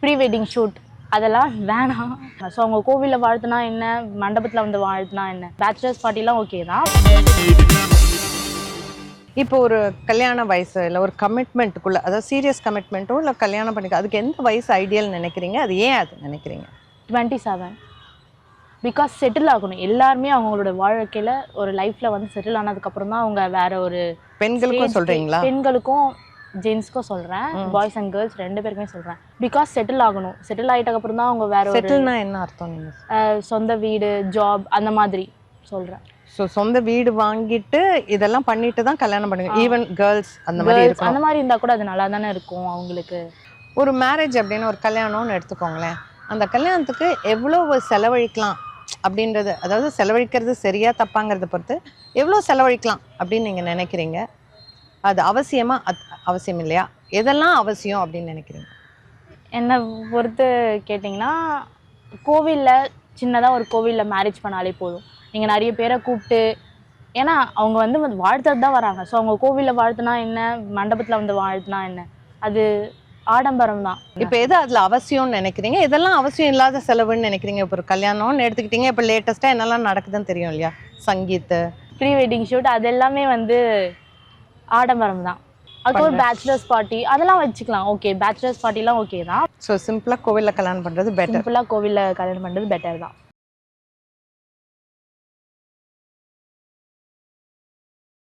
Pre wedding shoot அதெல்லாம் வேணாம். So அவங்க கோவிலில் வாழ்த்துனா என்ன, மண்டபத்தில் வந்து வாழ்த்துனா என்ன, பேச்சுலர்ஸ் பார்ட்டிலாம் ஓகே தான். இப்போ ஒரு கல்யாண வயசு இல்லை ஒரு கமிட்மெண்ட்டுக்குள்ளே, அதாவது சீரியஸ் கமிட்மெண்ட்டோ இல்லை கல்யாணம் பண்ணிக்க, அதுக்கு எந்த வயசு ஐடியல் நினைக்கிறீங்க? அது ஏன் அது நினைக்கிறீங்க? 27. பிகாஸ் செட்டில் ஆகணும் எல்லாருமே. அவங்களோட வாழ்க்கையில் ஒரு லைஃப்பில் வந்து செட்டில் ஆனதுக்கப்புறம் தான் அவங்க வேற ஒரு பெண்களுக்கும் சொல்கிறீங்களா? பெண்களுக்கும் ஜென்ஸ்க்கும் சொல்கிறேன், பாய்ஸ் அண்ட் கேர்ள்ஸ் 2 பேருக்குமே சொல்கிறேன். பிகாஸ் செட்டில் ஆகணும். செட்டில் ஆகிட்டக்கப்புறம் தான் அவங்க வேற ஒரு செட்டில்னா என்ன அர்த்தம்? நீங்கள் சொந்த வீடு, ஜாப் அந்த மாதிரி சொல்கிறேன். ஸோ சொந்த வீடு வாங்கிட்டு இதெல்லாம் பண்ணிட்டு தான் கல்யாணம் பண்ணுங்க. ஈவன் கேர்ள்ஸ் அந்த மாதிரி இருக்கும். அந்த மாதிரி இருந்தால் கூட அது நல்லா தானே இருக்கும் அவங்களுக்கு. ஒரு மேரேஜ் அப்படின்னு ஒரு கல்யாணம்னு எடுத்துக்கோங்களேன். அந்த கல்யாணத்துக்கு எவ்வளோ செலவழிக்கலாம் அப்படின்றது, அதாவது செலவழிக்கிறது சரியா தப்பாங்கிறத பொறுத்து எவ்வளோ செலவழிக்கலாம் அப்படின்னு நீங்கள் நினைக்கிறீங்க? அது அவசியமா அவசியம் இல்லையா? எதெல்லாம் அவசியம் அப்படின்னு நினைக்கிறீங்க? என்னை பொறுத்து கேட்டிங்கன்னா, கோவிலில் சின்னதாக ஒரு கோவிலில் மேரேஜ் பண்ணாலே போதும். நீங்கள் நிறைய பேரை கூப்பிட்டு, ஏன்னா அவங்க வந்து வாழ்த்துறது தான் வராங்க. ஸோ அவங்க கோவிலில் வாழ்த்துனா என்ன, மண்டபத்தில் வந்து வாழ்த்துனா என்ன, அது ஆடம்பரம் தான். இப்போ எது அதில் அவசியம்னு நினைக்கிறீங்க? இதெல்லாம் அவசியம் இல்லாத செலவுன்னு நினைக்கிறீங்க? இப்போ ஒரு கல்யாணம்னு எடுத்துக்கிட்டீங்க, இப்போ லேட்டஸ்ட்டாக என்னெல்லாம் நடக்குதுன்னு தெரியும் இல்லையா? சங்கீத், ப்ரீ வெட்டிங் ஷூட், அது எல்லாமே வந்து ஆடம்பரம் தான். அதுக்கப்புறம் பேச்சுலர்ஸ் பார்ட்டி அதெல்லாம் வச்சுக்கலாம். ஓகே, பேச்சுலர்ஸ் பார்ட்டிலாம் ஓகே தான். ஸோ சிம்பிளாக கோவிலில் கல்யாணம் பண்ணுறது பெட்டர். சிம்பிளாக கோவிலில் கல்யாணம் பண்ணுறது பெட்டர் தான்.